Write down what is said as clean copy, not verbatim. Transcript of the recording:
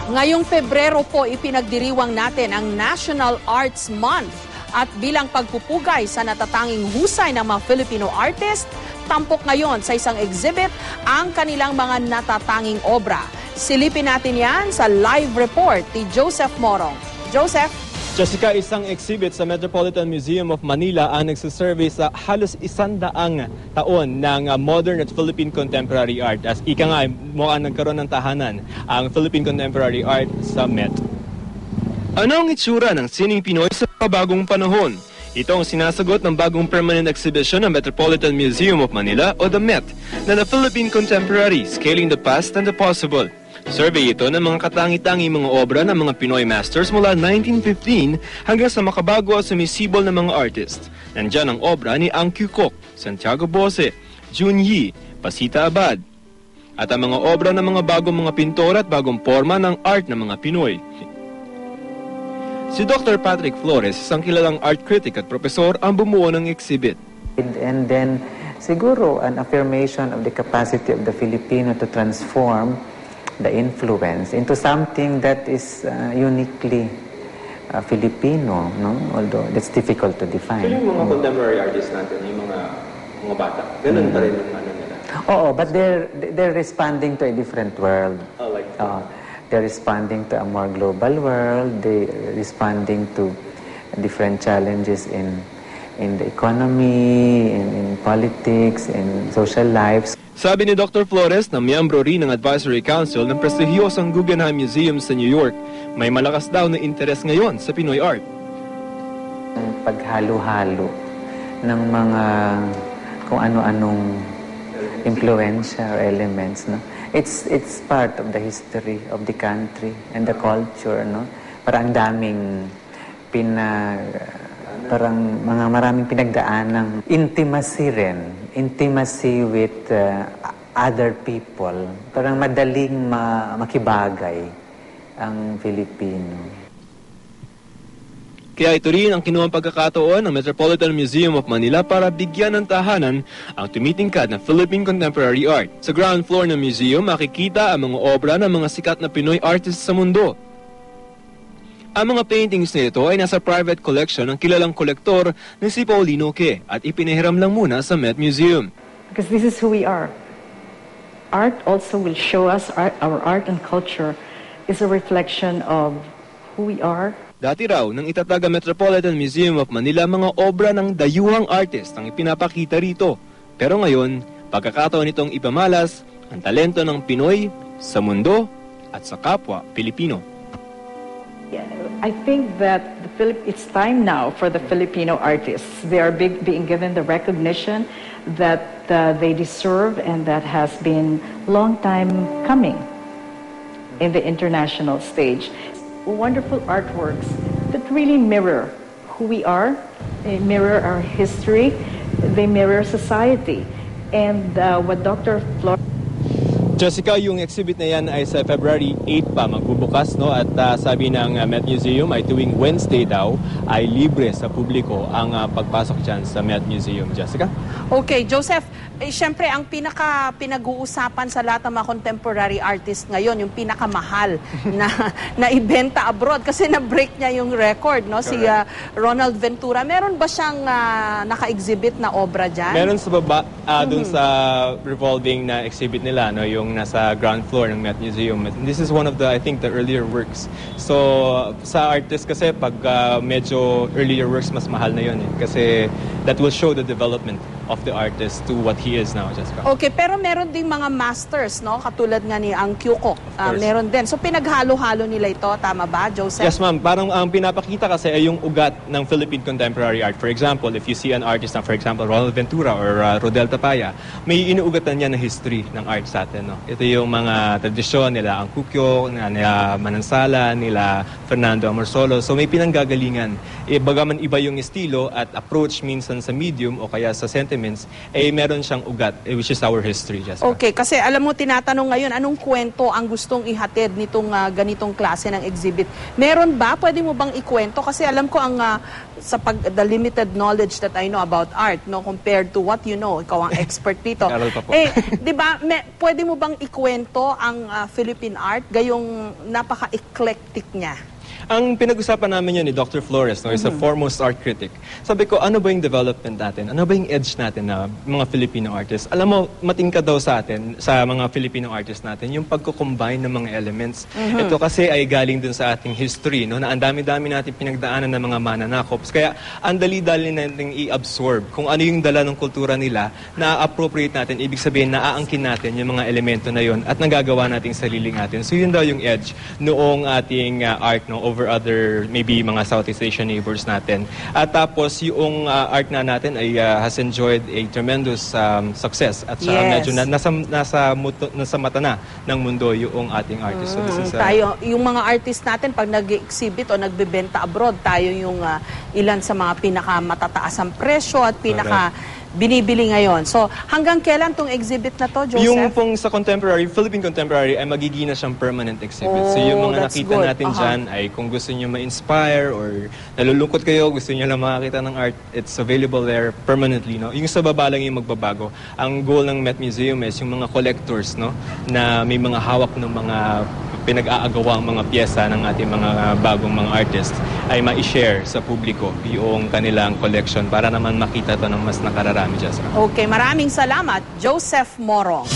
Ngayong Pebrero po ipinagdiriwang natin ang National Arts Month at bilang pagpupugay sa natatanging husay ng mga Filipino artist, tampok ngayon sa isang exhibit ang kanilang mga natatanging obra. Silipin natin yan sa live report ni Joseph Morong. Joseph? Jessica, isang exhibit sa Metropolitan Museum of Manila ang nagsasurvey sa halos 100 taon ng modern at Philippine contemporary art. As ika nga, mukhang nagkaroon ng tahanan ang Philippine contemporary art sa Met. Ano ang itsura ng sining Pinoy sa bagong panahon? Ito ang sinasagot ng bagong permanent exhibition ng Metropolitan Museum of Manila o the Met na The Philippine Contemporary, Scaling the Past and the Possible. Survey ito ng mga katangi-tangi mga obra ng mga Pinoy masters mula 1915 hanggang sa makabago at sumisibol ng mga artist. Nandyan ang obra ni Ang Kyu Kok, Santiago Bose, Jun Yi, Pasita Abad. At ang mga obra ng mga bagong mga pintor at bagong forma ng art ng mga Pinoy. Si Dr. Patrick Flores, isang kilalang art critic at profesor, ang bumuo ng exhibit. And then, siguro, an affirmation of the capacity of the Filipino to transform the influence into something that is uniquely Filipino, no? Although that's difficult to define. So yung mga contemporary artists natin, yung mga bata, ganun pa rin yung ano nila? Oo, but they're responding to a different world. Oh, like they're responding to a more global world. They're responding to different challenges in the economy, in politics, in social lives. Sabi ni Dr. Flores na miyembro rin ng Advisory Council ng prestihiyosang Guggenheim Museum sa New York, may malakas daw na interes ngayon sa Pinoy art. Paghalo-halo ng mga kung ano-anong impluensya or elements, no? It's part of the history of the country and the culture, no? Parang daming maraming pinagdaanang intimacy rin. Intimacy with other people. Parang madaling makibagay ang Filipino. Kaya ito rin ang kinuhang pagkakataon ng Metropolitan Museum of Manila para bigyan ng tahanan ang tumitingkad na Philippine contemporary art. Sa ground floor ng museum, makikita ang mga obra ng mga sikat na Pinoy artists sa mundo. Ang mga paintings na ito ay nasa private collection ng kilalang kolektor na si Paulino Ke at ipinahiram lang muna sa Met Museum. Because this is who we are. Art also will show us our art and culture is a reflection of who we are. Dati raw, nang itatag ang Metropolitan Museum of Manila, mga obra ng dayuhang artist ang ipinapakita rito. Pero ngayon, pagkakataon nitong ipamalas ang talento ng Pinoy sa mundo at sa kapwa Pilipino. I think that it's time now for the Filipino artists. They are being given the recognition that they deserve and that has been long time coming in the international stage. Wonderful artworks that really mirror who we are, they mirror our history, they mirror society. And what Dr. Flores... Jessica, yung exhibit na yan ay sa February 8 pa magbubukas, no? At sabi ng Met Museum ay tuwing Wednesday daw ay libre sa publiko ang pagpasok dyan sa Met Museum. Jessica? Okay, Joseph, syempre ang pinag-uusapan sa lahat ng mga contemporary artists ngayon, yung pinakamahal na ibenta abroad kasi na-break niya yung record, no? Si Ronald Ventura. Meron ba siyang naka-exhibit na obra dyan? Meron sa baba, dun sa revolving na exhibit nila, no? Yung nasa ground floor ng Met Museum. This is one of the, I think, the earlier works. So, sa artist kasi, pag medyo earlier works, mas mahal na yun. Kasi that will show the development of the artist to what he is now, Jessica. Okay, pero meron ding mga masters, no? Katulad nga ni Ang Kyu Kok. Meron din. So, pinaghalo-halo nila ito. Tama ba, Joseph? Yes, ma'am. Parang ang pinapakita kasi ay yung ugat ng Philippine contemporary art. For example, if you see an artist na, for example, Ronald Ventura or Rodel Tapaya, may inuugatan niya na history ng art sa atin, no? Ito yung mga tradisyon nila Ang Kukyo, nila Manansala, nila Fernando Amorsolo. So may pinanggagalingan. Bagaman iba yung estilo at approach minsan sa medium o kaya sa sentiments, meron siyang ugat, which is our history, Jessica. Okay, kasi alam mo, tinatanong ngayon, anong kwento ang gustong ihatid nitong ganitong klase ng exhibit? Meron ba? Pwede mo bang ikwento? Kasi alam ko ang the limited knowledge that I know about art, no, compared to what you know, ikaw ang expert dito. Aral pa po. Di ba, pwede mo bang ikwento ang Philippine art? gayong napaka-eclectic niya? Ang pinag-usapan namin yan ni Dr. Flores, no, is a foremost art critic. Sabi ko, ano ba yung development natin? Ano ba yung edge natin na mga Filipino artists? Alam mo, matingkad daw sa atin, sa mga Filipino artists natin, yung pagko-combine ng mga elements. Ito kasi ay galing dun sa ating history, no, na ang dami-dami natin pinagdaanan ng mga mananakops. Kaya, ang dali-dali natin i-absorb kung ano yung dala ng kultura nila, na-appropriate natin, ibig sabihin, naaangkin natin yung mga elemento na yon at nagagawa natin sariling natin. So, yun daw yung edge noong ating art, no, over other maybe mga Southeast Asian neighbors natin. At tapos yung art na natin ay has enjoyed a tremendous success at medyo nasa mata na ng mundo yung ating artist. So this is Tayo, yung mga artist natin pag nag-exhibit o nagbebenta abroad, tayo yung ilan sa mga pinakamatatasang presyo at binibili ngayon. So, hanggang kailan tong exhibit na to, Joseph? Yung pong sa contemporary, Philippine Contemporary, ay magiging na siyang permanent exhibit. So, yung mga nakita natin dyan ay kung gusto nyo ma-inspire or nalulungkot kayo, gusto nyo lang makakita ng art, it's available there permanently. No? Yung sa baba lang yung magbabago. Ang goal ng Met Museum is yung mga collectors, no, na may mga hawak ng mga pinag-aagawa ang mga pyesa ng ating mga bagong mga artists ay ma-share sa publiko yung kanilang collection para naman makita to ng mas nakararami dyan. Okay, maraming salamat, Joseph Morong.